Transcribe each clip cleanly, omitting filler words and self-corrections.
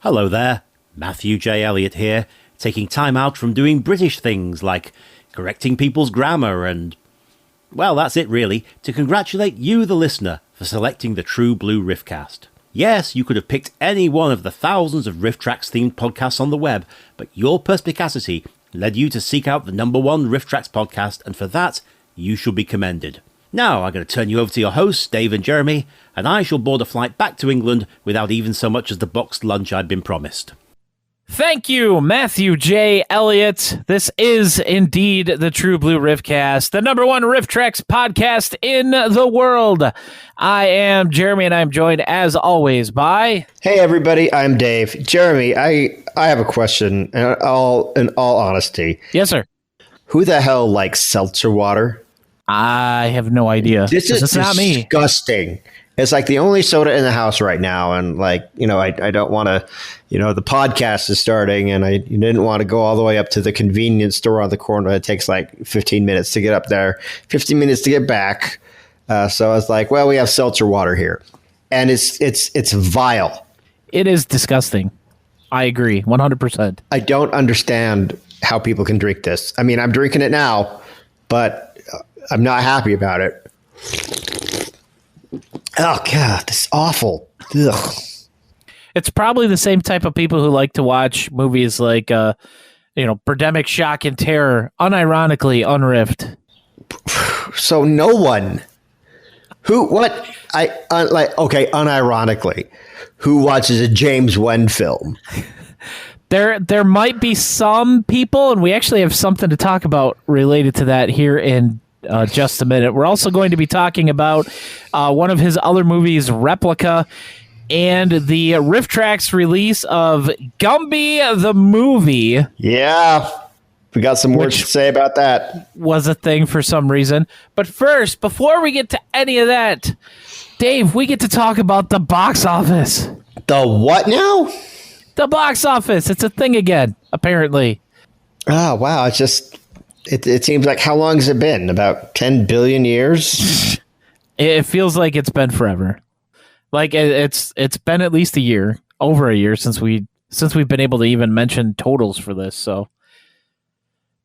Hello there, Matthew J. Elliott here, taking time out from doing British things like correcting people's grammar and, well, that's it really, to congratulate you, the listener, for selecting the True Blue Riffcast. Yes, you could have picked any one of the thousands of Riff Tracks themed podcasts on the web, but your perspicacity led you to seek out the number one Riff Tracks podcast, and for that, you should be commended. Now, I'm going to turn you over to your hosts, Dave and Jeremy, and I shall board a flight back to England without even so much as the boxed lunch I'd been promised. Thank you, Matthew J. Elliott. This is indeed the True Blue Riffcast, the number one Riff Tracks podcast in the world. I am Jeremy, and I'm joined, as always, by... Hey, everybody, I'm Dave. Jeremy, I have a question, in all honesty. Yes, sir. Who the hell likes seltzer water? I have no idea. This is disgusting. It's like the only soda in the house right now. And I don't want to, the podcast is starting and you didn't want to go all the way up to the convenience store on the corner. It takes like 15 minutes to get up there, 15 minutes to get back. So I was like, well, we have seltzer water here and it's vile. It is disgusting. I agree. 100%. I don't understand how people can drink this. I mean, I'm drinking it now, but I'm not happy about it. Oh, God, this is awful. Ugh. It's probably the same type of people who like to watch movies like, Birdemic Shock and Terror, unironically unriffed. So no one unironically, who watches a James Wan film? There might be some people, and we actually have something to talk about related to that here in just a minute. We're also going to be talking about one of his other movies, Replica, and the Riff Tracks release of Gumby the movie. Yeah, we got some words to say about that. Was a thing for some reason. But first, before we get to any of that, Dave, we get to talk about the box office. The what now? The box office. It's a thing again, apparently. Oh, wow. It seems like, how long has it been? About 10 billion years? It feels like it's been forever. Like it's been at least a year, over a year since we've been able to even mention totals for this. So,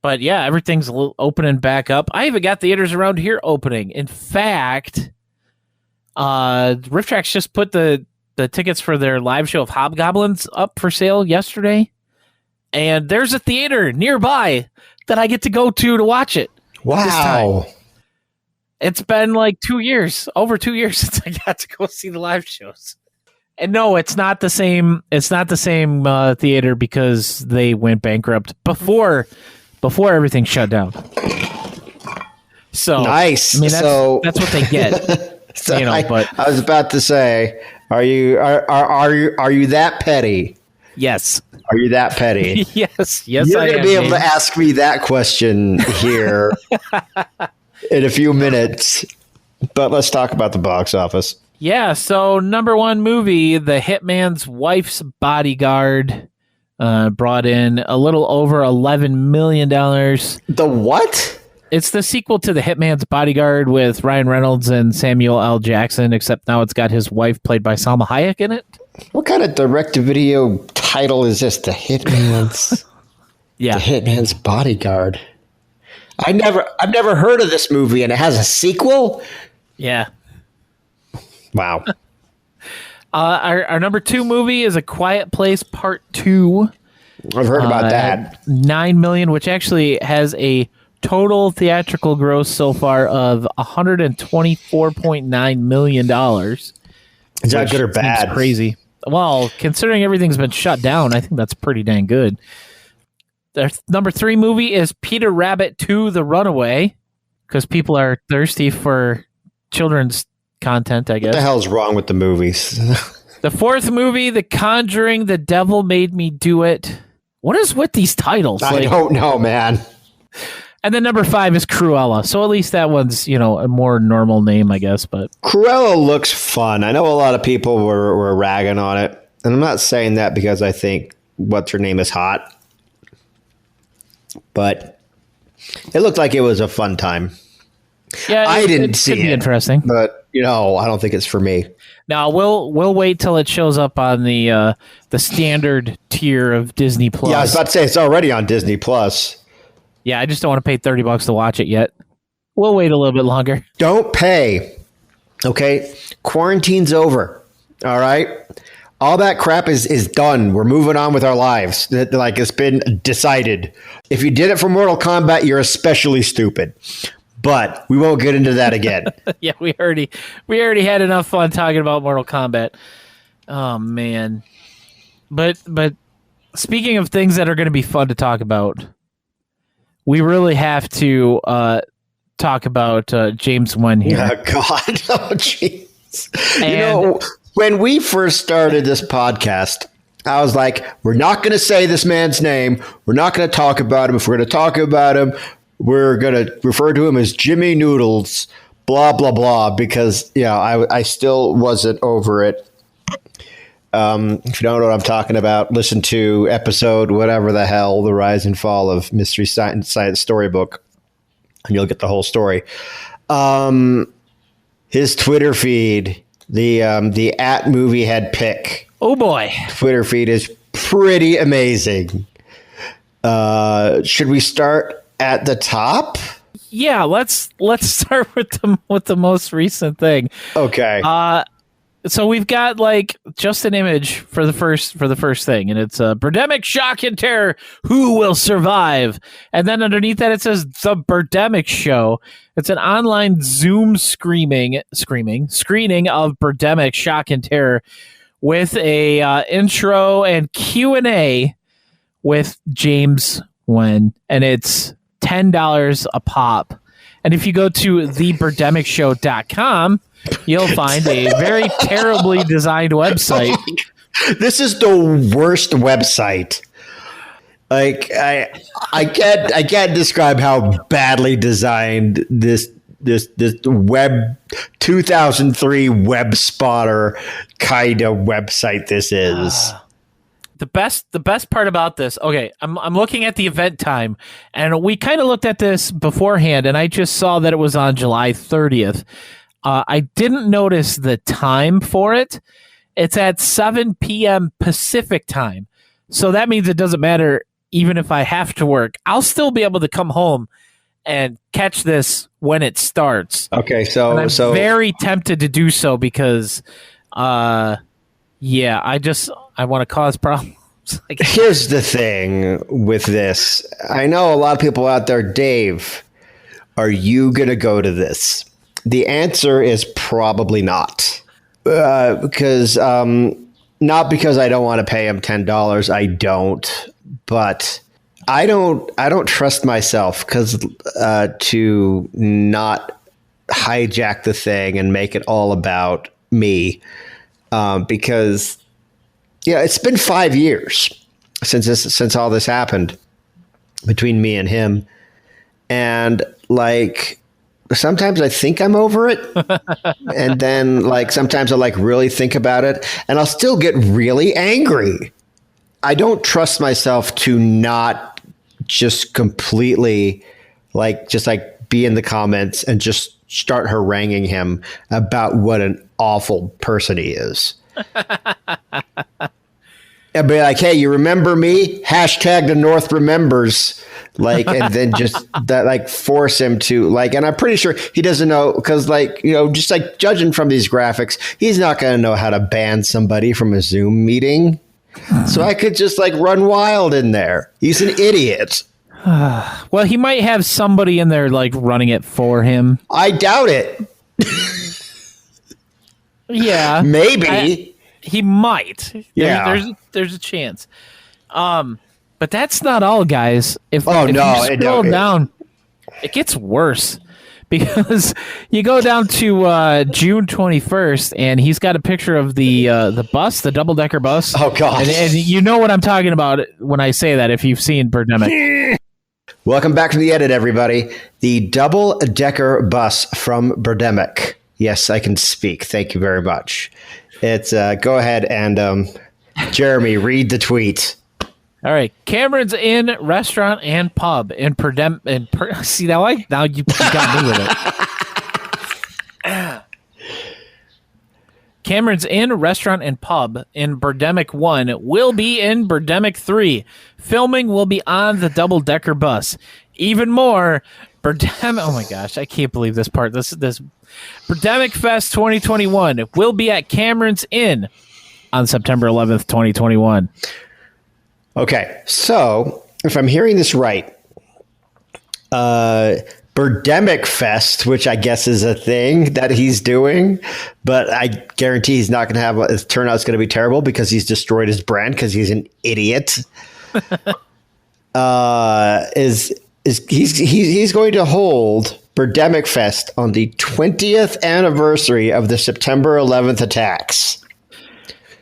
but yeah, everything's opening back up. I even got theaters around here opening. In fact, Riff Tracks just put the tickets for their live show of Hobgoblins up for sale yesterday, and there's a theater nearby that I get to go to watch it. Wow. It's been like over 2 years since I got to go see the live shows. And no, it's not the same. It's not the same theater because they went bankrupt before everything shut down. So nice. I mean, that's what they get. So but I was about to say, are you that petty? Yes. Are you that petty? Yes. You're going to be able to ask me that question here in a few minutes. But let's talk about the box office. Yeah. So number one movie, The Hitman's Wife's Bodyguard, brought in a little over $11 million. The what? It's the sequel to The Hitman's Bodyguard with Ryan Reynolds and Samuel L. Jackson, except now it's got his wife played by Salma Hayek in it. What kind of direct-to-video title is this? The Hitman's The Hitman's Bodyguard. I've never heard of this movie, and it has a sequel? Yeah. Wow. Our number two movie is A Quiet Place Part 2. I've heard about that. $9 million, which actually has a total theatrical gross so far of $124.9 million. Is that good or bad? Crazy. Well, considering everything's been shut down, I think that's pretty dang good. Their number three movie is Peter Rabbit 2: The Runaway, because people are thirsty for children's content, I guess. What the hell's wrong with the movies? The fourth movie, The Conjuring, The Devil Made Me Do It. What is with these titles? I don't know, man. And then number 5 is Cruella. So at least that one's, a more normal name, I guess. But Cruella looks fun. I know a lot of people were ragging on it. And I'm not saying that because I think what's her name is hot. But it looked like it was a fun time. Yeah, I didn't see it. Could be it, interesting. But, I don't think it's for me. Now we'll wait till it shows up on the standard tier of Disney Plus. Yeah, I was about to say it's already on Disney Plus. Yeah, I just don't want to pay $30 to watch it yet. We'll wait a little bit longer. Don't pay. Okay, quarantine's over. All right, all that crap is done. We're moving on with our lives. Like, it's been decided. If you did it for Mortal Kombat, you're especially stupid. But we won't get into that again. Yeah, we already had enough fun talking about Mortal Kombat. Oh man. But speaking of things that are going to be fun to talk about, we really have to talk about James Wen here. Oh God. Oh jeez. You know, when we first started this podcast, I was like, we're not going to say this man's name. We're not going to talk about him. If we're going to talk about him, we're going to refer to him as Jimmy Noodles, blah, blah, blah, because, I still wasn't over it. If you don't know what I'm talking about, listen to episode whatever the hell, The Rise and Fall of Mystery Science Storybook, and you'll get the whole story. His Twitter feed, the @movieheadpick. Oh, boy. Twitter feed is pretty amazing. Should we start at the top? Yeah, let's start with the most recent thing. Okay. So we've got just an image for the first thing, and it's Birdemic Shock and Terror. Who will survive? And then underneath that it says The Birdemic Show. It's an online Zoom screening of Birdemic Shock and Terror with a intro and Q&A with James Wen, and it's $10 a pop. And if you go to thebirdemicshow.com, you'll find a very terribly designed website. This is the worst website. Like, I can't describe how badly designed this web 2003 web spotter kind of website this is. The best part about this, okay, I'm looking at the event time, and we kind of looked at this beforehand, and I just saw that it was on July 30th. I didn't notice the time for it. It's at 7 p.m. Pacific time. So that means it doesn't matter even if I have to work. I'll still be able to come home and catch this when it starts. Okay, and I'm very tempted to do so because I want to cause problems. Here's the thing with this. I know a lot of people out there, Dave, are you going to go to this? The answer is probably not. Because not because I don't want to pay him $10. I don't. But I don't trust myself to not hijack the thing and make it all about me. Because it's been 5 years since all this happened between me and him. And sometimes I think I'm over it. And then sometimes I really think about it and I'll still get really angry. I don't trust myself to not just completely be in the comments and just start haranguing him about what an awful person he is. And be like, hey, you remember me? Hashtag the North remembers. And then just that, force him to and I'm pretty sure he doesn't know because just judging from these graphics, he's not going to know how to ban somebody from a Zoom meeting. So I could just run wild in there. He's an idiot. Well, he might have somebody in there running it for him. I doubt it. Yeah, maybe he might. There's a chance. But that's not all, guys. If you scroll down, it gets worse because you go down to June 21st, and he's got a picture of the bus, the double-decker bus. Oh God! And you know what I'm talking about when I say that. If you've seen Birdemic. Welcome back to the edit, everybody. The double-decker bus from Birdemic. Yes, I can speak. Thank you very much. It's go ahead and Jeremy, read the tweet. All right, Cameron's Inn, restaurant, and pub in see now you got me with it. Cameron's Inn, Restaurant, and Pub in Birdemic 1 will be in Birdemic 3. Filming will be on the double-decker bus. Even more, oh my gosh, I can't believe this part. This Birdemic Fest 2021 will be at Cameron's Inn on September 11th, 2021. Okay, so if I'm hearing this right, Birdemic Fest, which I guess is a thing that he's doing, but I guarantee he's not going to have his turnout's going to be terrible because he's destroyed his brand because he's an idiot. He's going to hold Birdemic Fest on the 20th anniversary of the September 11th attacks.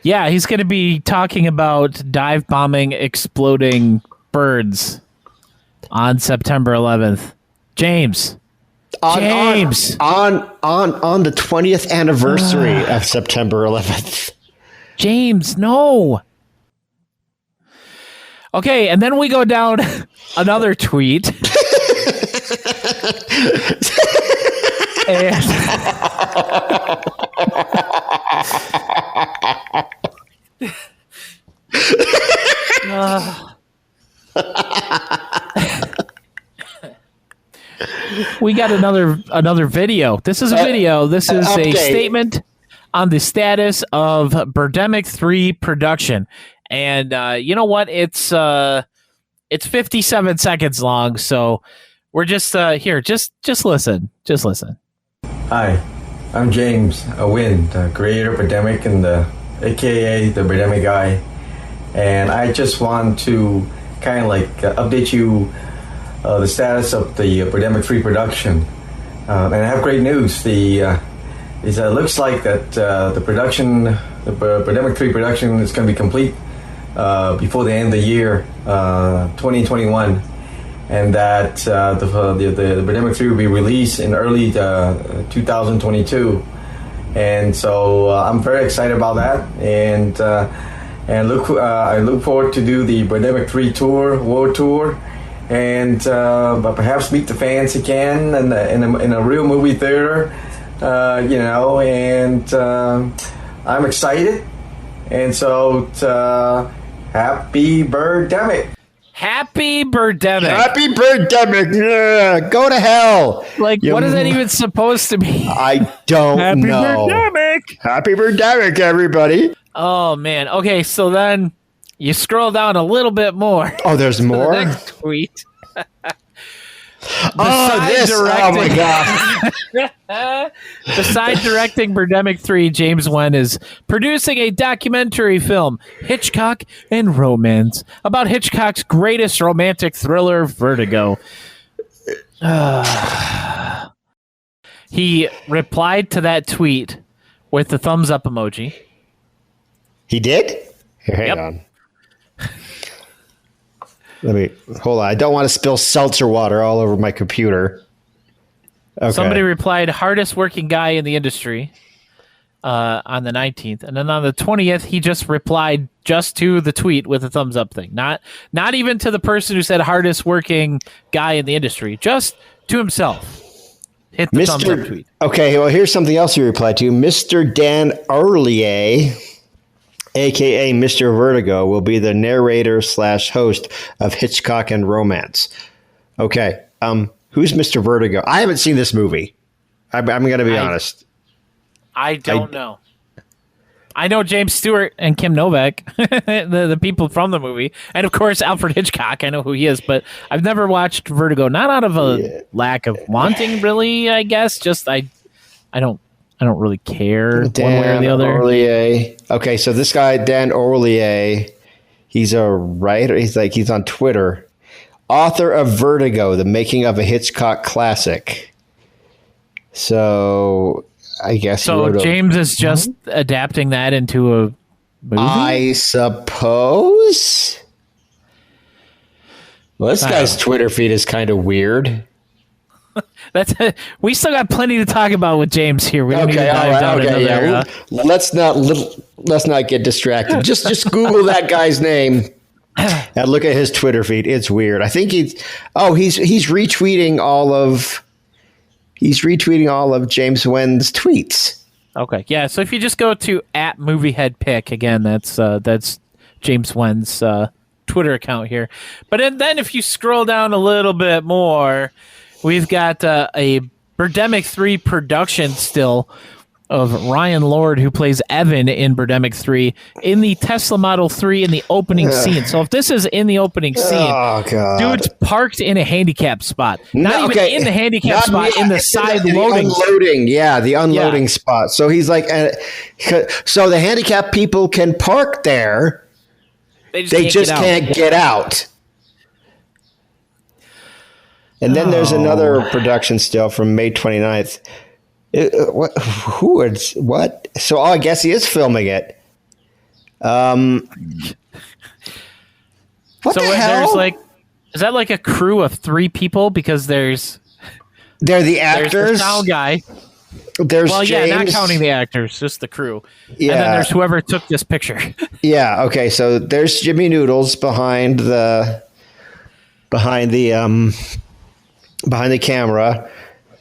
Yeah, he's going to be talking about dive bombing exploding birds on September 11th. James. On the 20th anniversary of September 11th. James, no. Okay, and then we go down another tweet. And we got another video. This is a video. This is a statement on the status of Birdemic 3 production. And you know what? It's 57 seconds long, so we're just here. Just listen. Just listen. Hi, I'm James Wynn, the creator of Birdemic and aka the Birdemic guy. And I just want to kind of like update you the status of the Birdemic 3 production. And I have great news. It looks like that the Birdemic 3 production is going to be complete before the end of the year, 2021, and that the Birdemic 3 will be released in early 2022. And so I'm very excited about that, and I look forward to do the Birdemic 3 world tour, and but perhaps meet the fans again in a real movie theater, and I'm excited, and so happy Birdemic. Happy Birdemic. Happy Birdemic. Yeah, go to hell. Like, what is that even supposed to be? I don't know. Happy Birdemic. Happy Birdemic, everybody. Oh, man. Okay, so then you scroll down a little bit more. Oh, there's more? The next tweet. Oh, my God. Besides directing Birdemic 3, James Wan is producing a documentary film, Hitchcock and Romance, about Hitchcock's greatest romantic thriller, Vertigo. He replied to that tweet with the thumbs up emoji. He did? Here, hang on. Hold on. I don't want to spill seltzer water all over my computer. Okay. Somebody replied, hardest working guy in the industry on the 19th. And then on the 20th, he just replied just to the tweet with a thumbs up thing. Not even to the person who said hardest working guy in the industry, just to himself. Hit the thumbs up tweet. Okay, well, here's something else he replied to. Mr. Dan Earlier, a.k.a. Mr. Vertigo, will be the narrator/host of Hitchcock and Romance. Okay, who's Mr. Vertigo? I haven't seen this movie. I'm going to be honest. I don't know. I know James Stewart and Kim Novak, the people from the movie, and of course Alfred Hitchcock. I know who he is, but I've never watched Vertigo. Not out of a lack of wanting, really. I guess just I don't really care one way or the other. Orlier. Okay, so this guy Dan Orlier, he's a writer. He's on Twitter. Author of Vertigo, the making of a Hitchcock classic. So I guess James is just adapting that into a movie? I suppose. Well, this guy's Twitter feed is kind of weird. We still got plenty to talk about with James here. We don't need to dive down another. Let's not get distracted. Just Google that guy's name and look at his Twitter feed. It's weird. I think he's retweeting all of James Wen's tweets. Okay, yeah. So if you just go to @MovieHeadPick again, that's James Wen's Twitter account here. But then if you scroll down a little bit more, we've got a Birdemic 3 production still of Ryan Lord, who plays Evan in Birdemic 3, in the Tesla Model 3 in the opening scene. So if this is in the opening scene, dude's parked in a handicap spot. Not even in the handicap spot, in the side loading. The unloading spot. So he's like, so the handicapped people can park there. They just can't get out. And then there's another production still from May 29th. What? So I guess he is filming it. What so the hell? There's is that like a crew of 3 people? Because they're the actors. There's the sound guy. There's James. Not counting the actors, just the crew. Yeah. And then there's whoever took this picture. Yeah. Okay. So there's Jimmy Noodles behind the camera.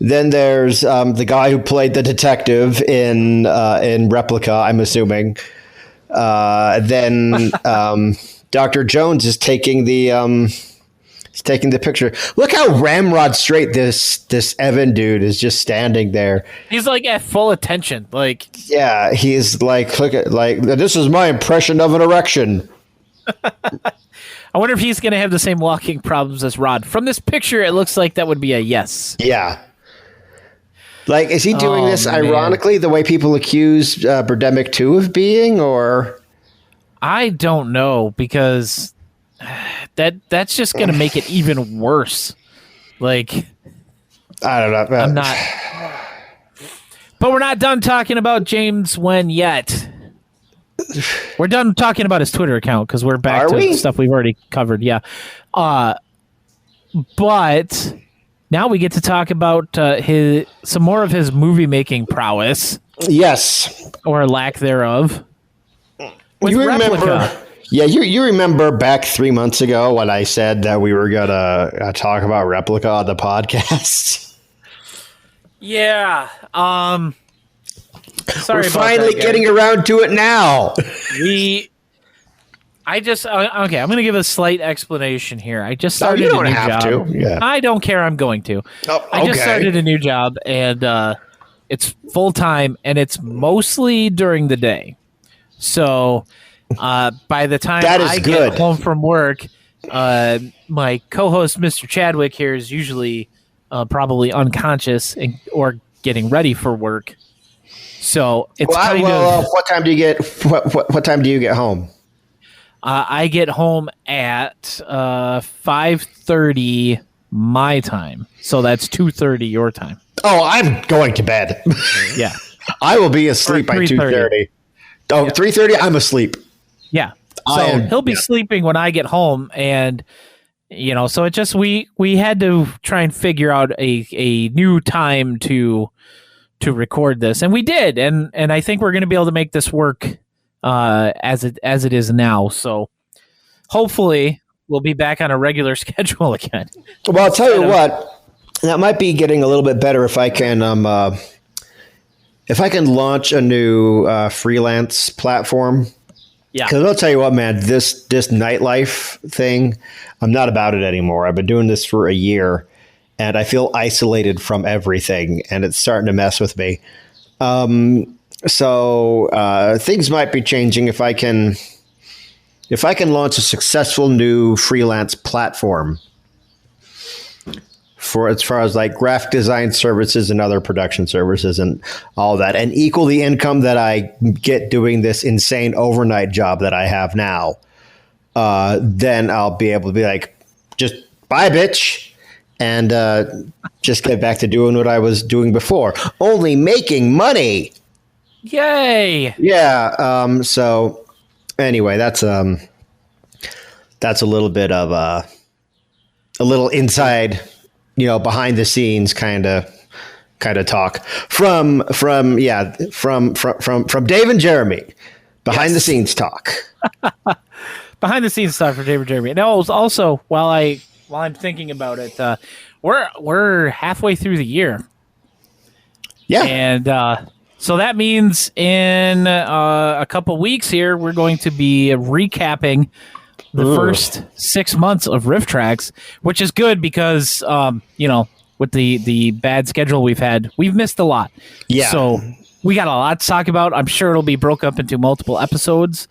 Then there's the guy who played the detective in Replica, I'm assuming. Then Dr. Jones is taking the picture. Look how ramrod straight this Evan dude is just standing there. He's like at full attention. Yeah, he's like, look at this is my impression of an erection. I wonder if he's going to have the same walking problems as Rod. From this picture, it looks like that would be a yes. Yeah. Is he doing this ironically, the way people accuse Birdemic 2 of being, or? I don't know, because that's just going to make it even worse. I don't know. I'm not. But we're not done talking about James Wen yet. We're done talking about his Twitter account because we're back to stuff we've already covered. Yeah. But now we get to talk about some more of his movie making prowess. Yes. Or lack thereof. With You Replica. remember? Yeah, you remember back 3 months ago when I said that we were gonna talk about Replica on the podcast. Yeah. Sorry, we're finally getting around to it now. Okay, I'm going to give a slight explanation here. I just started you don't a new have job. to. Yeah. I don't care. I'm going to. Oh, okay. I just started a new job, and it's full time, and it's mostly during the day. So by the time get home from work, my co-host, Mr. Chadwick, here is usually probably unconscious or getting ready for work. So it's what time do you get? What time do you get home? I get home at 5:30 my time, so that's 2:30 your time. Oh, I'm going to bed. Yeah, I will be asleep by 2:30. Oh, 3:30, I'm asleep. Yeah, so he'll be sleeping when I get home, and so it just we had to try and figure out a new time to record this, and we did, and I think we're going to be able to make this work as it is now. So hopefully we'll be back on a regular schedule again. Well, I'll tell you what, that might be getting a little bit better if I can launch a new freelance platform. Yeah, because I'll tell you what, man, this nightlife thing, I'm not about it anymore. I've been doing this for a year, and I feel isolated from everything, and it's starting to mess with me. So things might be changing if I can launch a successful new freelance platform for as far as like graphic design services and other production services and all that, and equal the income that I get doing this insane overnight job that I have now. Then I'll be able to be like, just bye, bitch. And just get back to doing what I was doing before, only making money. Yay! Yeah. So anyway, that's a little bit of a little inside, behind the scenes kind of talk from Dave and Jeremy. Behind the scenes talk. Behind the scenes talk for Dave and Jeremy. No, also while I'm thinking about it, we're halfway through the year. Yeah. And So that means in a couple weeks here, we're going to be recapping the first 6 months of Riff Tracks, which is good because, with the bad schedule we've had, we've missed a lot. Yeah. So we got a lot to talk about. I'm sure it'll be broke up into multiple episodes.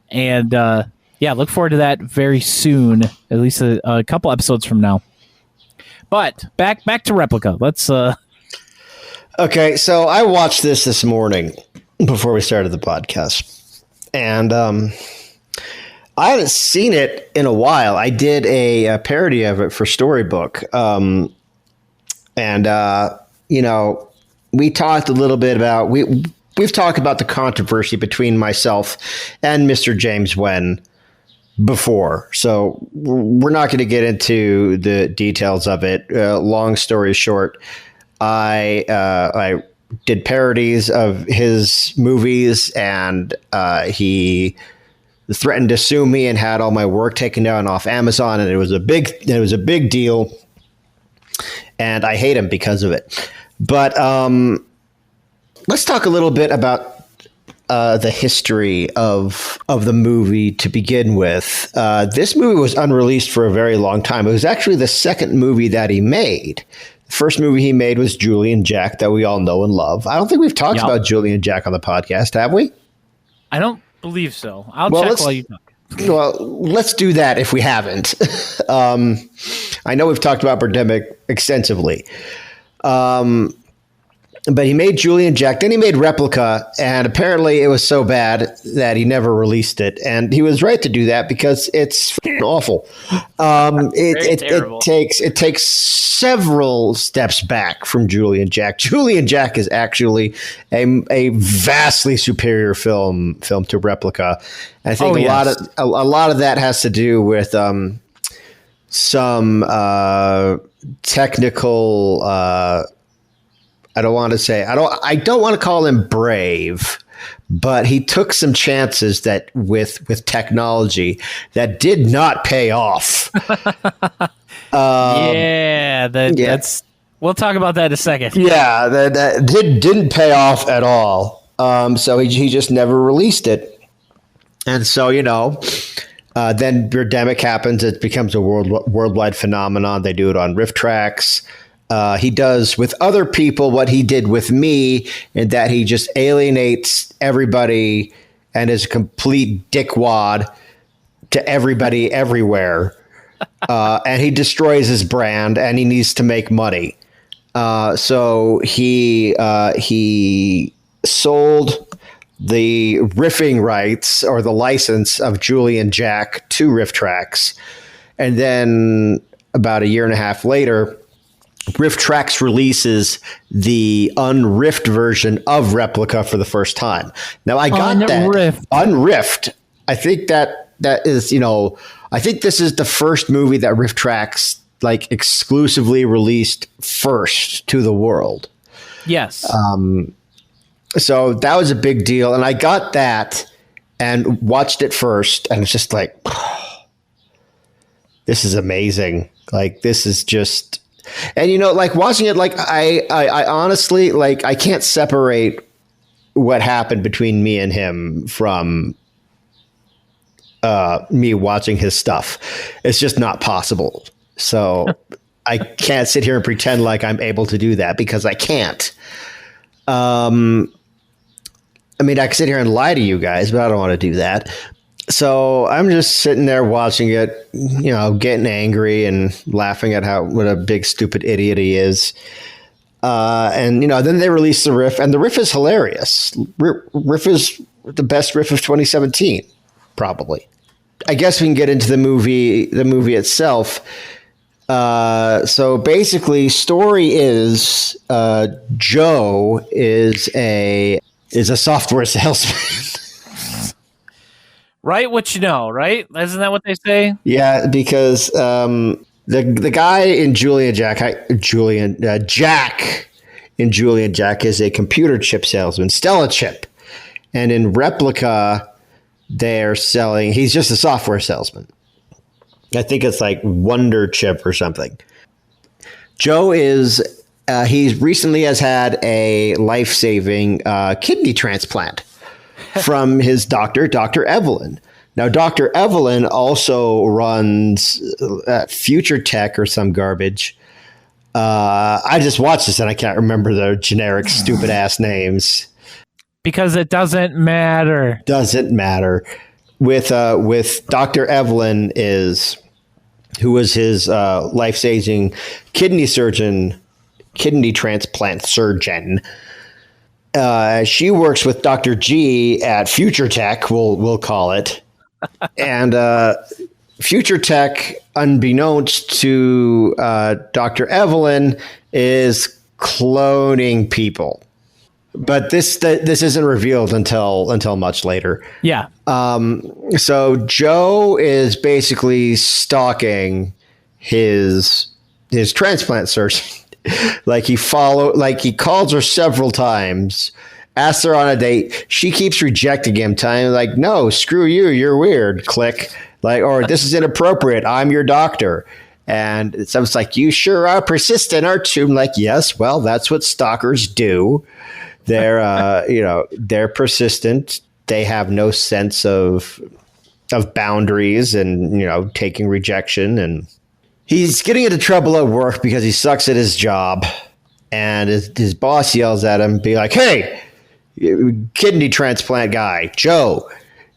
And, look forward to that very soon, at least a couple episodes from now. But back to Replica. Let's... Okay, so I watched this morning before we started the podcast. And I hadn't seen it in a while. I did a parody of it for Storybook. We talked a little bit about... We've talked about the controversy between myself and Mr. James Wen before, so we're not going to get into the details of it. Long story short, I did parodies of his movies, and he threatened to sue me and had all my work taken down off Amazon, and it was a big deal, and I hate him because of it. But let's talk a little bit about the history of the movie to begin with. This movie was unreleased for a very long time. It was actually the second movie that he made. The first movie he made was Julian Jack, that we all know and love. I don't think we've talked about Julian Jack on the podcast, have we? I don't believe so. I'll check while you talk. Well, let's do that if we haven't. I know we've talked about Birdemic extensively. But he made Julian Jack, then he made Replica, and apparently it was so bad that he never released it. And he was right to do that because it's awful. It takes several steps back from Julian Jack. Julian Jack is actually a vastly superior film to Replica. I think a lot of that has to do with some technical. I don't want to call him brave, but he took some chances that with technology that did not pay off. That's we'll talk about that in a second. Yeah, that didn't pay off at all. So he just never released it. And so, then Birdemic happens. It becomes a worldwide phenomenon. They do it on Riff Tracks. He does with other people what he did with me, in that he just alienates everybody and is a complete dickwad to everybody everywhere. And he destroys his brand, and he needs to make money. So he sold the riffing rights or the license of Julian Jack to Riff Tracks. And then about a year and a half later, Riff Tracks releases the unriffed version of Replica for the first time. Now I got unriffed. I think that is, I think this is the first movie that Riff Tracks exclusively released first to the world. Yes. So that was a big deal, and I got that and watched it first, and it's just like, this is amazing. This is just. And, watching it, I honestly, I can't separate what happened between me and him from me watching his stuff. It's just not possible. So I can't sit here and pretend like I'm able to do that, because I can't. I can sit here and lie to you guys, but I don't want to do that. So I'm just sitting there watching it, getting angry and laughing at what a big stupid idiot he is. And then they release the riff, and the riff is hilarious. Riff is the best riff of 2017, probably. I guess we can get into the movie itself. So basically, story is Joe is a software salesman. Right, what you know, right? Isn't that what they say? Yeah, because the guy in Jack in Julian Jack is a computer chip salesman, Stella Chip, and in Replica, he's just a software salesman. I think it's like Wonder Chip or something. Joe is he recently has had a life-saving kidney transplant from his doctor, Dr. Evelyn. Now, Dr. Evelyn also runs Future Tech or some garbage. I just watched this and I can't remember the generic stupid ass names. Because it doesn't matter. Doesn't matter. With Dr. Evelyn who was his life-saving kidney transplant surgeon. She works with Dr. G at Future Tech, we'll call it. And Future Tech, unbeknownst to Dr. Evelyn, is cloning people. But this isn't revealed until much later. Yeah. So Joe is basically stalking his transplant surgeon. He calls her several times, asks her on a date. She keeps rejecting him, telling him like, "No, screw you, you're weird." Click. Or this is inappropriate. I'm your doctor. And so it's like, you sure are persistent, aren't you? I'm like, yes. Well, that's what stalkers do. They're persistent. They have no sense of boundaries and, taking rejection. And he's getting into trouble at work because he sucks at his job. And his boss yells at him, be like, "Hey, kidney transplant guy, Joe,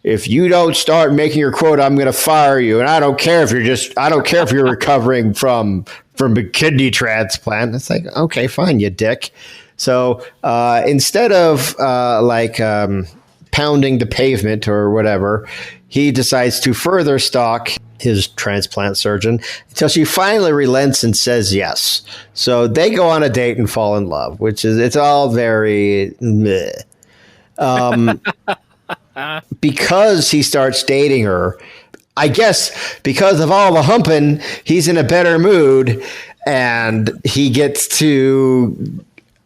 if you don't start making your quota, I'm going to fire you. And I don't care if you're recovering from a kidney transplant." It's like, okay, fine, you dick. So instead of pounding the pavement or whatever, he decides to further stalk his transplant surgeon until she finally relents and says yes. So they go on a date and fall in love, it's all very meh. Because he starts dating her, I guess because of all the humping, he's in a better mood and he gets to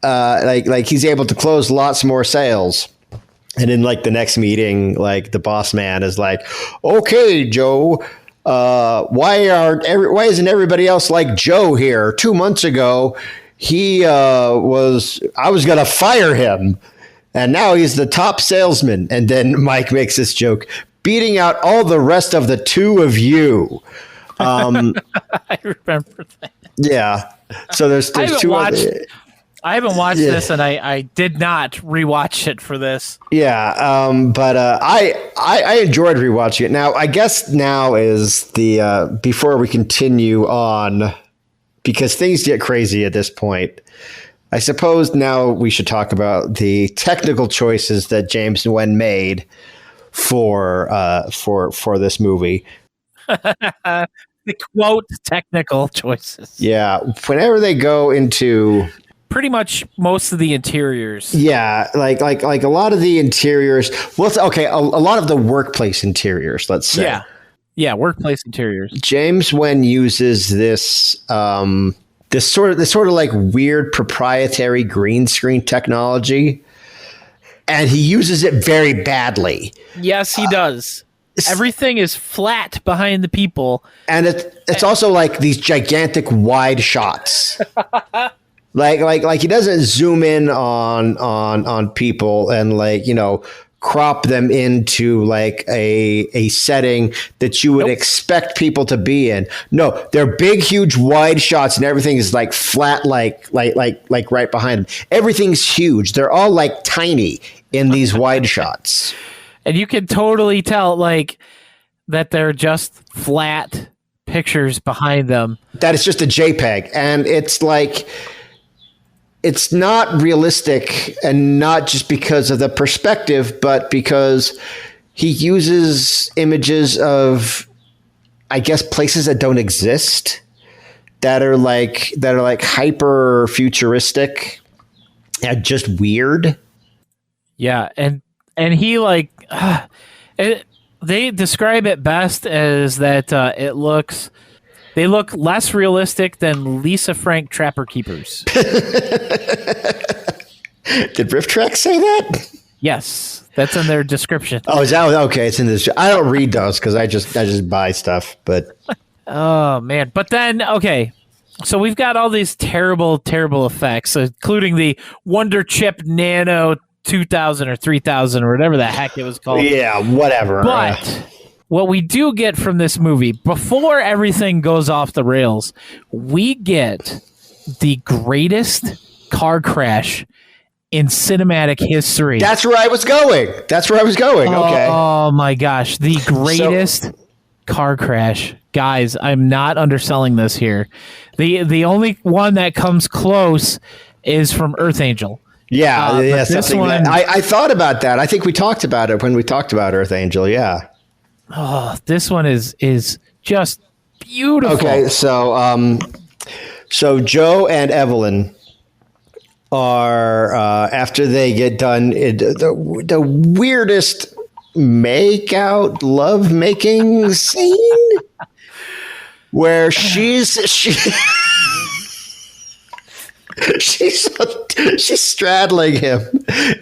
he's able to close lots more sales. And in the next meeting, the boss man is like, "Okay, Joe, why isn't everybody else like Joe here? 2 months ago, I was going to fire him. And now he's the top salesman." And then Mike makes this joke, "beating out all the rest of the two of you." I remember that. Yeah. So there's two I haven't watched this, and I did not rewatch it for this. Yeah, but I enjoyed rewatching it. Now, I guess now is the before we continue on, because things get crazy at this point. I suppose now we should talk about the technical choices that James Nguyen made for this movie. The quote technical choices. Yeah, whenever they go into pretty much most of the interiors. Yeah, like a lot of the interiors. Well, okay, a lot of the workplace interiors. Let's say. Yeah, workplace interiors. James Nguyen uses this. This sort of like weird proprietary green screen technology, and he uses it very badly. Yes, he does. Everything is flat behind the people, and it's also like these gigantic wide shots. like he doesn't zoom in on people and crop them into a setting that you would expect people to be in. No, they're big, huge, wide shots, and everything is flat, like right behind them. Everything's huge. They're all tiny in these wide shots, and you can totally tell that they're just flat pictures behind them. That it's just a JPEG, and it's not realistic, and not just because of the perspective, but because he uses images of, I guess, places that don't exist, that are hyper futuristic and just weird. Yeah, and he they describe it best as that they look less realistic than Lisa Frank Trapper Keepers. Did Riff Track say that? Yes, that's in their description. Oh, is that okay? It's in this. I don't read those because I just buy stuff. But oh man! But then okay, So we've got all these terrible, terrible effects, including the Wonder Chip Nano 2000 or 3000 or whatever the heck it was called. Yeah, whatever. But what we do get from this movie, before everything goes off the rails, we get the greatest car crash in cinematic history. That's where I was going. Okay. Oh my gosh. The greatest car crash. Guys, I'm not underselling this here. The only one that comes close is from Earth Angel. Yeah, this one, I thought about that. I think we talked about it when we talked about Earth Angel. Yeah. Oh, this one is just beautiful. Okay, so Joe and Evelyn are after they get done the weirdest make-out love making scene where she's straddling him.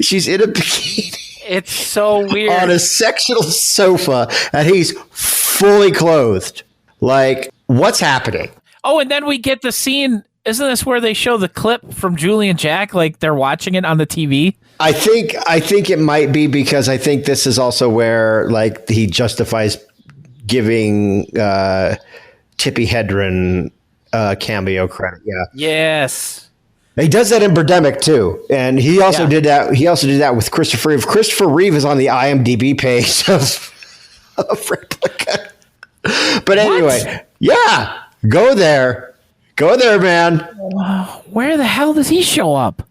She's in a bikini. It's so weird. On a sectional sofa, and he's fully clothed. Like, what's happening? Oh, and then we get the scene. Isn't this where they show the clip from Julie and Jack? Like they're watching it on the TV. I think it might be because I think this is also where like he justifies giving Tippi Hedren cameo credit. Yeah. Yes. He does that in Birdemic too, and he also did that. He also did that with Christopher Reeve. Christopher Reeve is on the IMDb page of Replica. But anyway, yeah, go there, man. Where the hell does he show up?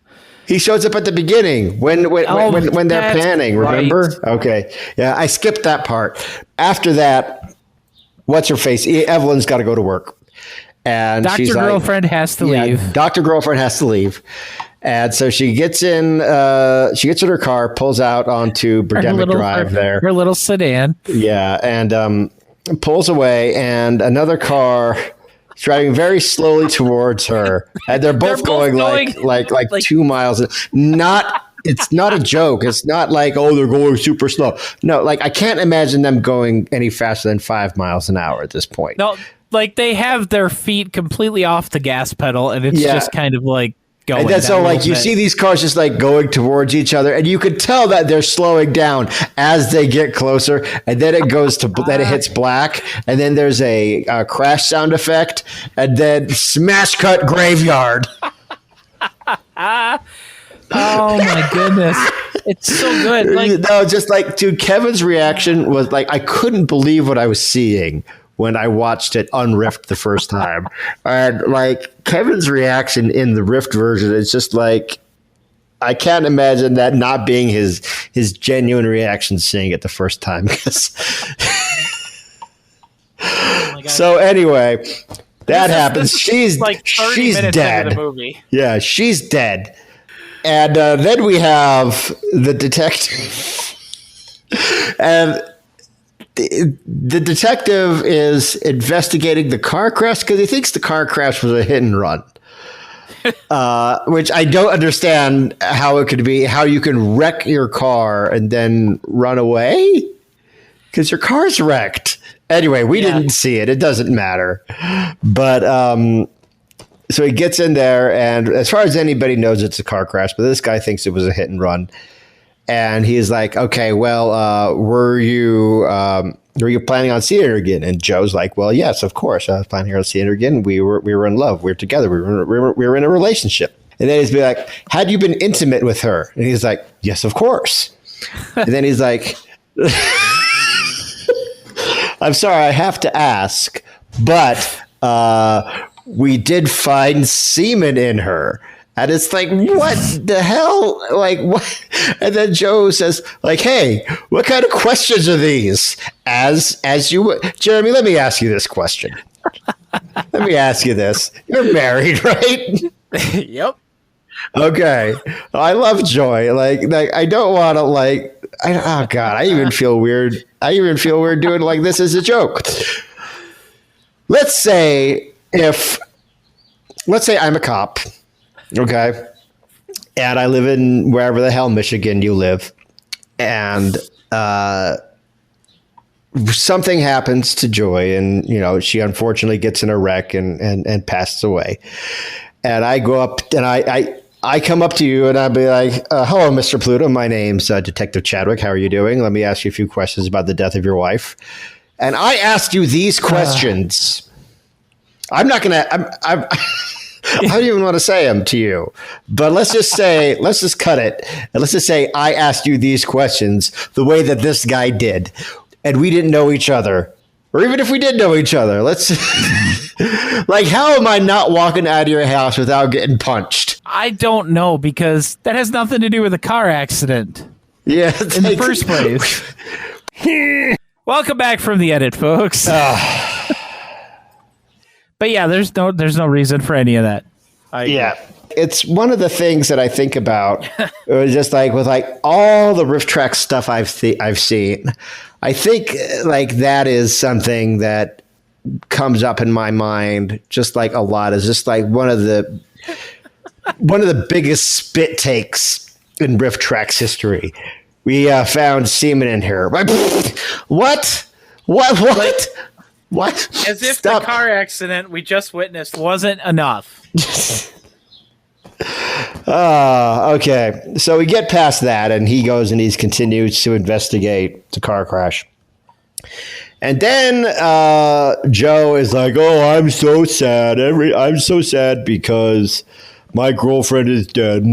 He shows up at the beginning when they're panning. Remember? Right. Okay, yeah, I skipped that part. After that, what's her face? Evelyn's got to go to work. And Dr. she's Girlfriend has to leave. Dr. Girlfriend has to leave. And so she gets in her car, pulls out onto Birdemic Drive there. Her little sedan. Yeah, and pulls away, and another car is driving very slowly towards her. And they're both going like 2 miles. It's not a joke. It's not like, oh, they're going super slow. No, like I can't imagine them going any faster than 5 miles an hour at this point. No, like they have their feet completely off the gas pedal, and it's just kind of like going. And that's so like you see these cars just like going towards each other, and you could tell that they're slowing down as they get closer, and then it goes to then it hits black, and then there's a crash sound effect, and then smash cut graveyard. Oh my goodness. It's so good. Like, no, just like, dude, Kevin's reaction was like, I couldn't believe what I was seeing when I watched it unriffed the first time. And like Kevin's reaction in the riffed version, it's just like, I can't imagine that not being his genuine reaction seeing it the first time. So anyway, that happens. She's like 30 she's minutes dead. into the movie. Yeah, she's dead. And then we have the detective. And the detective is investigating the car crash because he thinks the car crash was a hit and run. Which I don't understand how it could be, how you can wreck your car and then run away because your car's wrecked. Anyway, we didn't see it. It doesn't matter. But so he gets in there, and as far as anybody knows, it's a car crash, but this guy thinks it was a hit and run. And he's like, okay, well, were you planning on seeing her again? And Joe's like, well, yes, of course. I was planning on seeing her again. We were in love. We were together. We were in a relationship. And then he's be like, had you been intimate with her? And he's like, yes, of course. And then he's like, I'm sorry, I have to ask, but we did find semen in her. And it's like, what the hell? Like, what? And then Joe says, like, hey, what kind of questions are these? As you, Jeremy, let me ask you this question. Let me ask you this. You're married, right? Yep. Okay. I love Joy. Like I don't want to oh God, I even feel weird. Doing like this as a joke. Let's say I'm a cop. Okay. And I live in wherever the hell Michigan you live. And something happens to Joy, and she unfortunately gets in a wreck and passes away. And I go up and I come up to you and I'll be like, hello, Mr. Pluto. My name's Detective Chadwick. How are you doing? Let me ask you a few questions about the death of your wife. And I asked you these questions. I'm not going to, I don't even want to say them to you, but let's just cut it. And let's just say I asked you these questions the way that this guy did, and we didn't know each other. Or even if we did know each other, let's like, how am I not walking out of your house without getting punched? I don't know, because that has nothing to do with a car accident. Yeah, in the first place. Welcome back from the edit, folks. But yeah, there's no reason for any of that. It's one of the things that I think about, just like with like all the riff track stuff I've seen. I think like that is something that comes up in my mind just like a lot. Is just like one of the biggest spit takes in riff tracks history. We found semen in here. What? As if the car accident we just witnessed wasn't enough. Okay. So we get past that, and he goes and he continues to investigate the car crash. And then Joe is like, "Oh, I'm so sad. I'm so sad because my girlfriend is dead."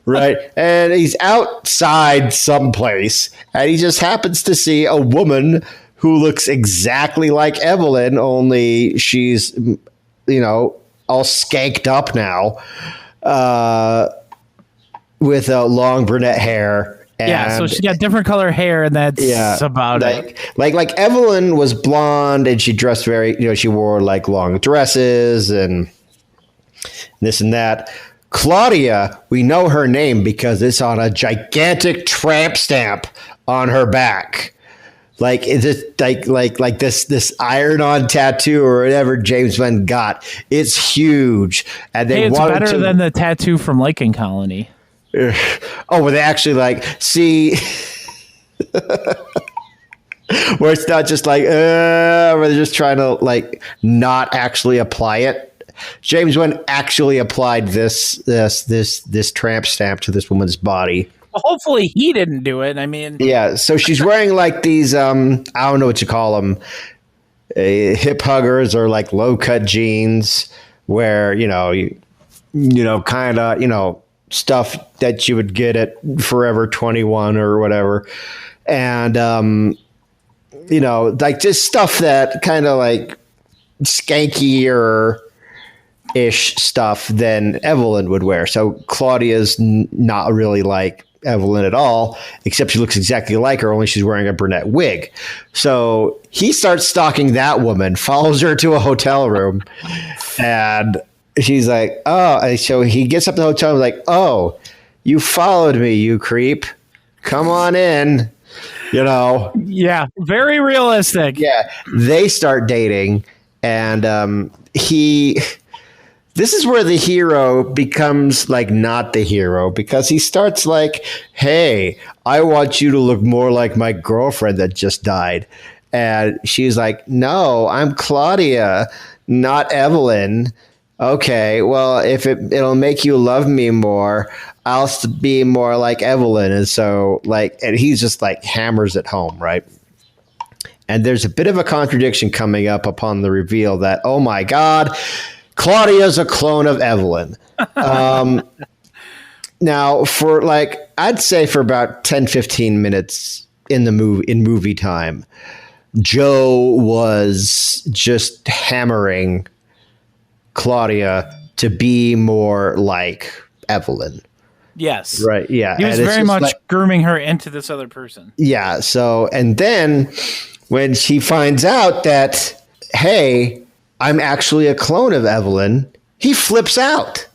Right? And he's outside someplace, and he just happens to see a woman who looks exactly like Evelyn, only she's, all skanked up now, with a long brunette hair. And so she got different color hair, and that's about it. Like Evelyn was blonde, and she dressed very, she wore like long dresses and this and that. Claudia, we know her name because it's on a gigantic tramp stamp on her back. Like is it like this iron-on tattoo or whatever James Gunn got? It's huge, and it's better than the tattoo from Lichen Colony. Oh, where they actually like see, where it's not just like where they're just trying to like not actually apply it. James Gunn actually applied this tramp stamp to this woman's body. Well, hopefully he didn't do it. I mean, yeah. So she's wearing like these I don't know what you call them, hip huggers or like low cut jeans, where kind of stuff that you would get at Forever 21 or whatever, and like just stuff that kind of like skankier ish stuff than Evelyn would wear. So Claudia's not really like Evelyn at all, except she looks exactly like her, only she's wearing a brunette wig. So he starts stalking that woman, follows her to a hotel room, and she's like, oh, and so he gets up to the hotel and is like, oh, you followed me, you creep. Come on in. Yeah, very realistic. Yeah. They start dating, and this is where the hero becomes like not the hero, because he starts like, hey, I want you to look more like my girlfriend that just died. And she's like, no, I'm Claudia, not Evelyn. Okay, well, if it'll make you love me more, I'll be more like Evelyn. And so and he's just like hammers it home, right? And there's a bit of a contradiction coming up upon the reveal that, oh my God, Claudia's a clone of Evelyn. Now, for I'd say for about 10, 15 minutes in movie time, Joe was just hammering Claudia to be more like Evelyn. Yes. Right. Yeah. He was very much grooming her into this other person. Yeah. So, and then when she finds out that, hey, I'm actually a clone of Evelyn, he flips out.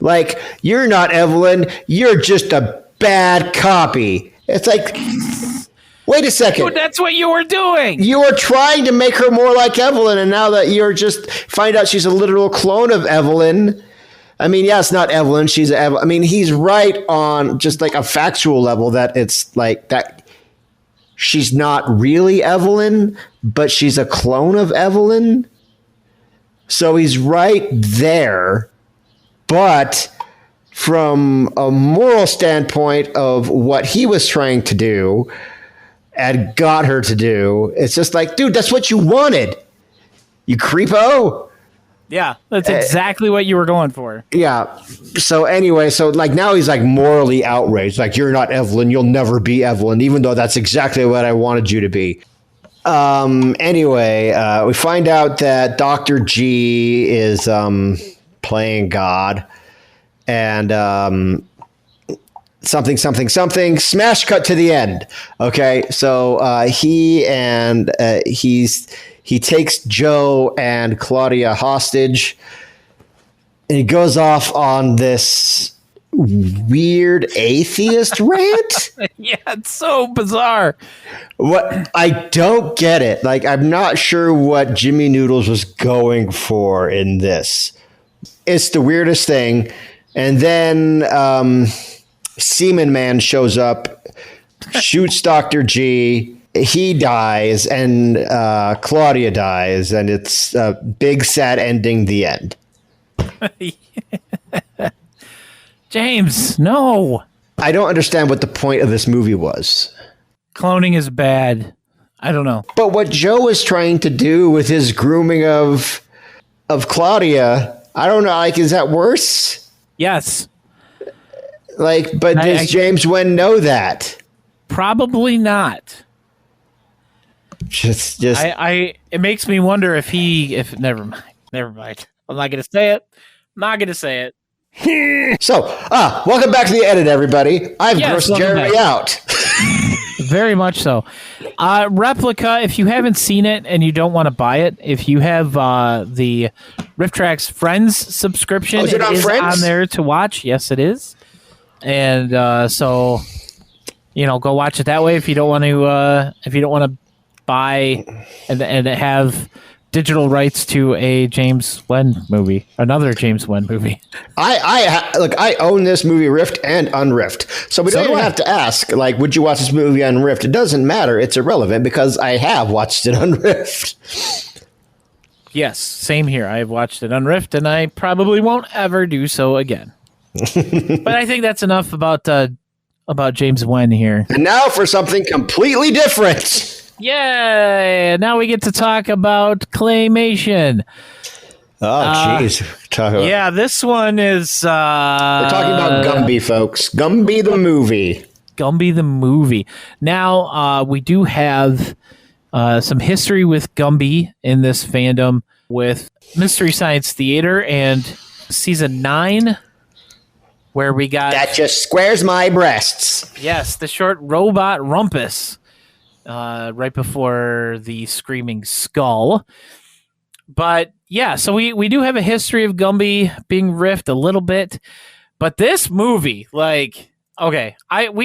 Like, you're not Evelyn, you're just a bad copy. It's like, wait a second. Dude, that's what you were doing. You were trying to make her more like Evelyn, and now that you're just find out she's a literal clone of Evelyn. I mean, yeah, it's not Evelyn, she's Evelyn. I mean, he's right on just like a factual level that it's like that she's not really Evelyn, but she's a clone of Evelyn. So he's right there. But from a moral standpoint of what he was trying to do and got her to do, it's just like, dude, that's what you wanted. You creepo. Yeah, that's exactly what you were going for. Yeah. So anyway, now he's like morally outraged. Like, you're not Evelyn. You'll never be Evelyn, even though that's exactly what I wanted you to be. Anyway, we find out that Dr. G is playing God, and something, smash cut to the end. Okay. So he takes Joe and Claudia hostage, and he goes off on this weird atheist rant. Yeah, it's so bizarre. What, I don't get it. Like, I'm not sure what Jimmy Noodles was going for in this. It's the weirdest thing. And then Seaman Man shows up, shoots Dr. G. He dies, and Claudia dies, and it's a big, sad ending, the end. James, no. I don't understand what the point of this movie was. Cloning is bad. I don't know. But what Joe was trying to do with his grooming of Claudia, I don't know, like, is that worse? Yes. Like, but does James Wen know that? Probably not. Just it makes me wonder if never mind. I'm not gonna say it. So, welcome back to the edit, everybody. I've grossed Jeremy out. Very much so. Replica, if you haven't seen it and you don't want to buy it, if you have the RiffTrax Friends subscription, it is on there to watch. Yes, it is. And so, go watch it that way if you don't want to buy and have digital rights to a James Wen movie, another James Wen movie. I own this movie riffed and unriffed, so we don't even have to ask, like, would you watch this movie unriffed? It doesn't matter. It's irrelevant because I have watched it unriffed. Yes, same here. I have watched it unriffed, and I probably won't ever do so again. But I think that's enough about James Wen here. And now for something completely different. Yay! Now we get to talk about claymation. Oh, jeez. Yeah, this one is... We're talking about Gumby, folks. Gumby the movie. Gumby the movie. Now, we do have some history with Gumby in this fandom with Mystery Science Theater and Season 9, where we got... That just squares my breasts. Yes, the short robot Rumpus. Right before the Screaming Skull. But yeah, so we do have a history of Gumby being riffed a little bit. But this movie, we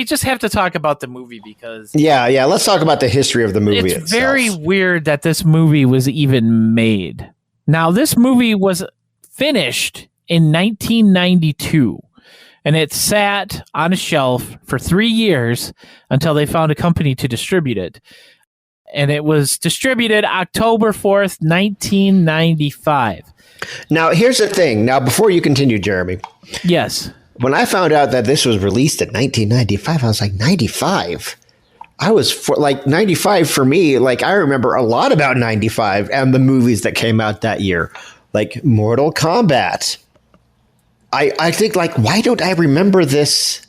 just have to talk about the movie because... Yeah, let's talk about the history of the movie itself. It's very weird that this movie was even made. Now, this movie was finished in 1992. And it sat on a shelf for 3 years until they found a company to distribute it. And it was distributed October 4th, 1995. Now, here's the thing. Now, before you continue, Jeremy. Yes. When I found out that this was released in 1995, I was like, 95? I was 95 for me. Like, I remember a lot about 95 and the movies that came out that year. Like Mortal Kombat. I think, why don't I remember this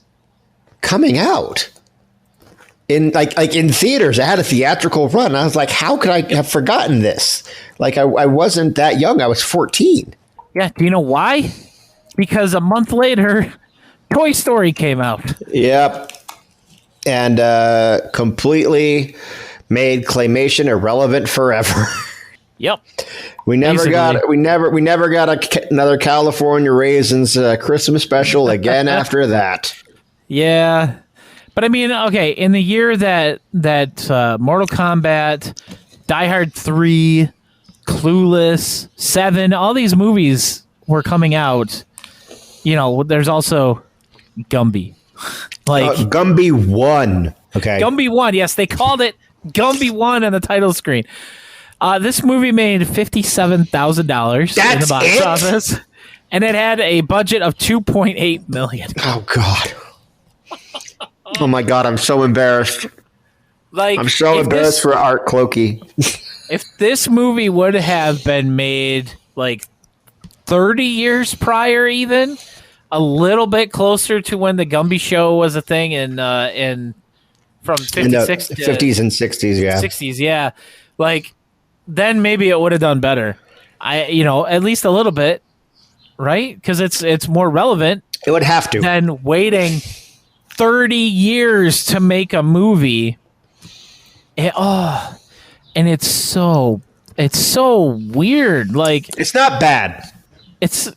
coming out in in theaters? I had a theatrical run. I was like, how could I have forgotten this? I wasn't that young. I was 14. Yeah. Do you know why? Because a month later, Toy Story came out. Yep. And completely made claymation irrelevant forever. Yep. We never got another California Raisins Christmas special again after that. Yeah. But I mean, okay, in the year that Mortal Kombat, Die Hard 3, Clueless, 7, all these movies were coming out, there's also Gumby. Gumby 1. Okay. Gumby 1. Yes, they called it Gumby 1 on the title screen. This movie made $57,000 in the box office, and it had a budget of $2.8 million. Oh God. Oh my God, I'm so embarrassed. Like, I'm so embarrassed for Art Clokey. If this movie would have been made like 30 years prior, even a little bit closer to when the Gumby show was a thing in from 56 to 50s and 60s, yeah. 60s, yeah. Like, then maybe it would have done better. At least a little bit, right? Because it's more relevant. It would have to. Than waiting 30 years to make a movie. And it's so weird. Like, it's not bad. It's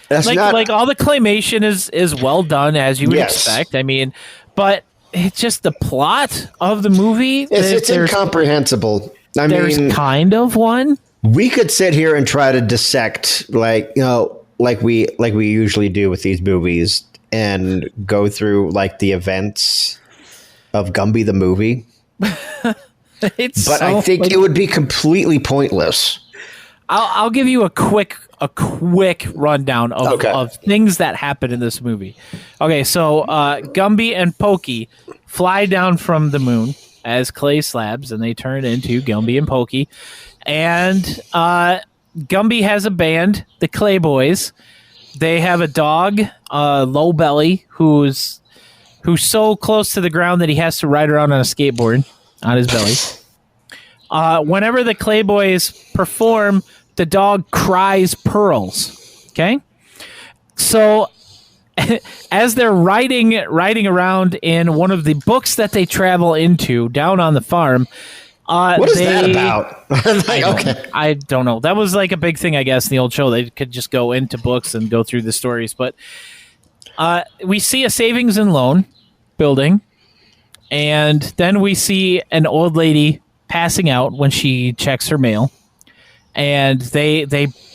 like all the claymation is well done, as you would expect. I mean, but it's just the plot of the movie. It's incomprehensible. There's kind of one. We could sit here and try to dissect, like we usually do with these movies, and go through like the events of Gumby the movie. I think it would be completely pointless. I'll give you a quick rundown of things that happen in this movie. Okay, so Gumby and Pokey fly down from the moon as clay slabs, and they turn into Gumby and Pokey. And Gumby has a band, the Clay Boys. They have a dog, Low Belly, who's so close to the ground that he has to ride around on a skateboard on his belly. Whenever the Clay Boys perform, the dog cries pearls. Okay? So as they're riding around in one of the books that they travel into down on the farm, what is that about? I don't know. That was like a big thing, I guess, in the old show. They could just go into books and go through the stories. But we see a savings and loan building, and then we see an old lady passing out when she checks her mail, and they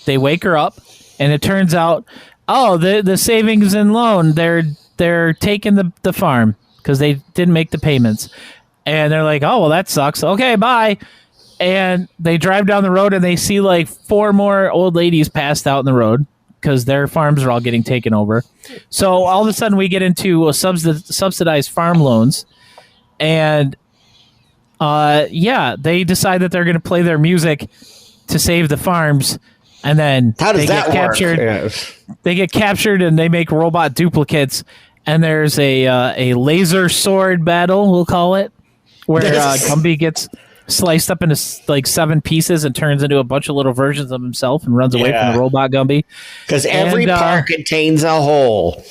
wake her up, and it turns out, the savings and loan, they're taking the farm because they didn't make the payments. And they're like, oh, well, that sucks. Okay, bye. And they drive down the road, and they see like 4 more old ladies passed out in the road because their farms are all getting taken over. So all of a sudden, we get into subsidized farm loans. And, they decide that they're going to play their music to save the farms. And then how does they that get captured. Yeah. They get captured, and they make robot duplicates. And there's a laser sword battle, we'll call it, where Gumby gets sliced up into like 7 pieces and turns into a bunch of little versions of himself and runs away from the robot Gumby. Because every part contains a hole.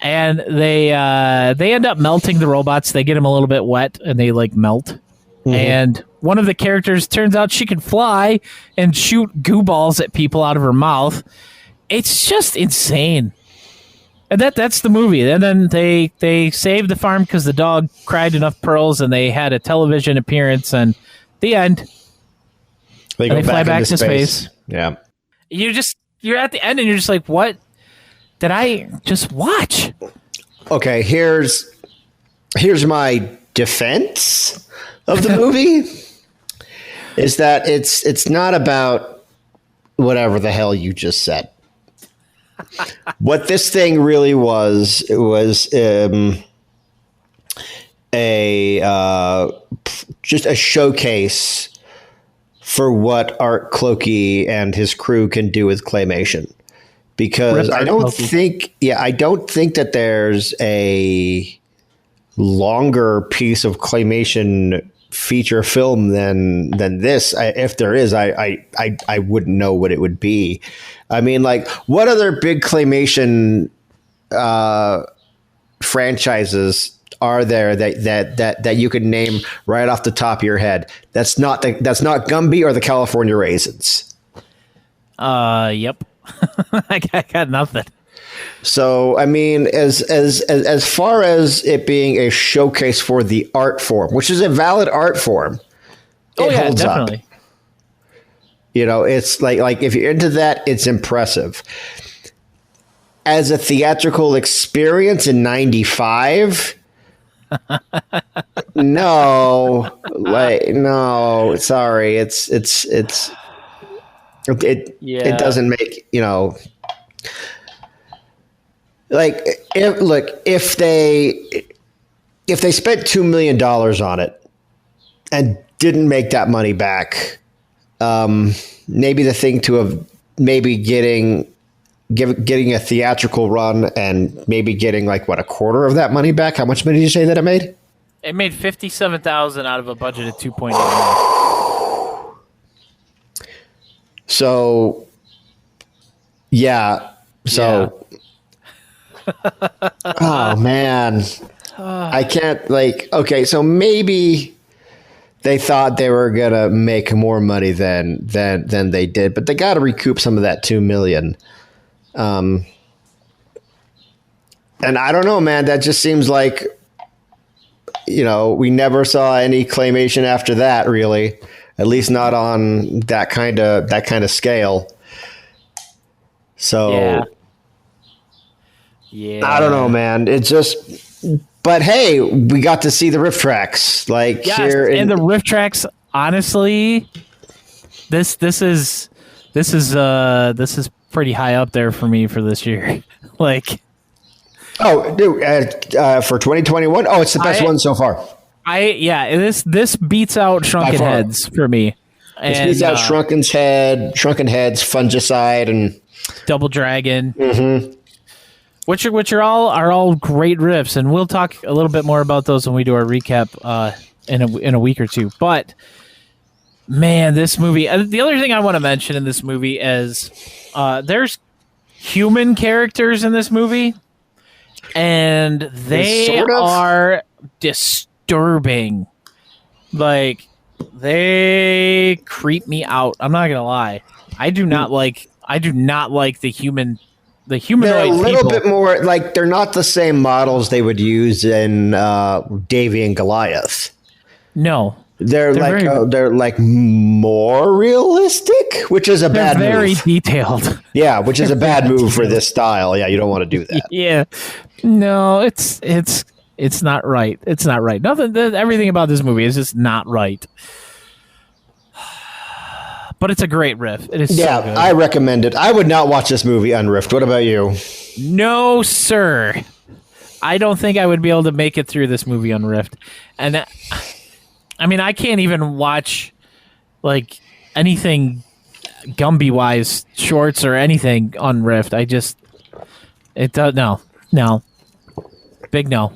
And they end up melting the robots. They get them a little bit wet, and they like melt. Mm-hmm. And one of the characters, turns out she can fly and shoot goo balls at people out of her mouth. It's just insane. And that's the movie. And then they saved the farm because the dog cried enough pearls, and they had a television appearance, and the end. They fly back to space. Yeah. You're at the end, and you're just like, what did I just watch? Okay, here's my defense of the movie. Is that it's not about whatever the hell you just said. What this thing really was, it was just a showcase for what Art Clokey and his crew can do with claymation. Because I don't think that there's a longer piece of claymation feature film than this. If there is, I wouldn't know what it would be. I mean, like, what other big claymation franchises are there that you could name right off the top of your head? That's not Gumby or the California Raisins. Yep. I got nothing. So, I mean, as far as it being a showcase for the art form, which is a valid art form, it holds definitely. up. You know, it's like if you're into that, it's impressive. As a theatrical experience in '95, No, no. Sorry, it Yeah. doesn't make like if they spent $2 million on it and didn't make that money back, maybe the thing to have maybe getting a theatrical run and maybe getting like a quarter of that money back. How much money did you say that it made? It made $57,000 out of a budget of $2.8 million. So, yeah. So, oh man, I can't okay. So maybe they thought they were gonna make more money than they did, but they got to recoup some of that $2 million. And I don't know, man. That just seems like we never saw any claymation after that, really. At least not on that kind of scale. So yeah. I don't know, man. It's just, but hey, we got to see the riff tracks here, and the riff tracks. Honestly, this is pretty high up there for me for this year. Oh, dude, for 2021, it's the best one so far. This beats out Shrunken Heads for me. This beats out Shrunken Heads, Fungicide, and Double Dragon. Mm-hmm. Which are all great riffs, and we'll talk a little bit more about those when we do our recap in a week or two. But man, this movie. The other thing I want to mention in this movie is there's human characters in this movie, and they are disturbing. They creep me out. I'm not gonna lie. I do not like the humanoid. They're a little bit more they're not the same models they would use in Davy and Goliath. No, they're more realistic, which is a bad move. Very detailed. Yeah, which is a bad move for this style. Yeah, you don't want to do that. Yeah, no, it's not right. It's not right. Everything about this movie is just not right. But it's a great riff. It is so good. I recommend it. I would not watch this movie unriffed. What about you? No, sir. I don't think I would be able to make it through this movie unriffed. And I mean, I can't even watch anything Gumby wise, shorts or anything unriffed. No. Big no.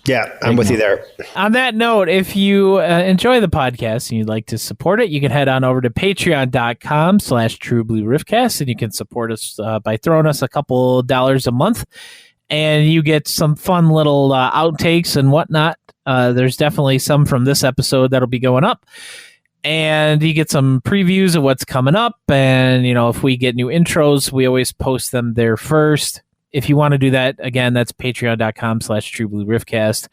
Yeah, I'm with you there. On that note, if you enjoy the podcast and you'd like to support it, you can head on over to patreon.com/trueblueriffcast, and you can support us by throwing us a couple $1 a month, and you get some fun little outtakes and whatnot. There's definitely some from this episode that'll be going up, and you get some previews of what's coming up, and if we get new intros, we always post them there first. If you want to do that, again, that's patreon.com/trueblueriffcast.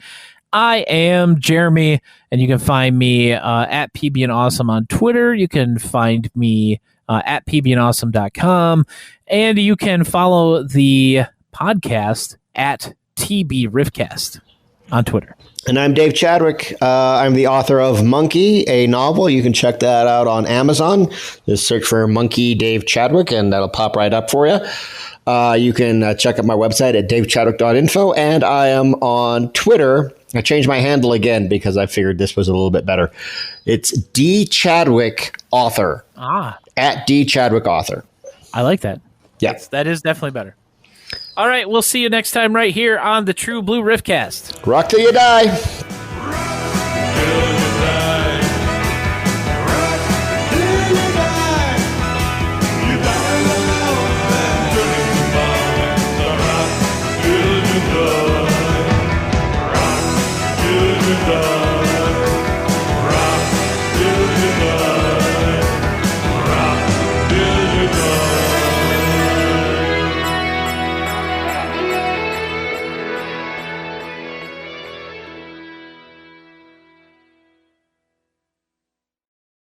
I am Jeremy, and you can find me at PBandAwesome on Twitter. You can find me at pbandawesome.com, and you can follow the podcast at TBRiffcast on Twitter. And I'm Dave Chadwick. I'm the author of Monkey, a novel. You can check that out on Amazon. Just search for Monkey Dave Chadwick, and that'll pop right up for you. You can check out my website at davechadwick.info, and I am on Twitter. I changed my handle again because I figured this was a little bit better. It's D Chadwick Author. At D Chadwick Author. I like that. Yeah. That is definitely better. All right, we'll see you next time right here on the True Blue Riffcast. Rock till you die.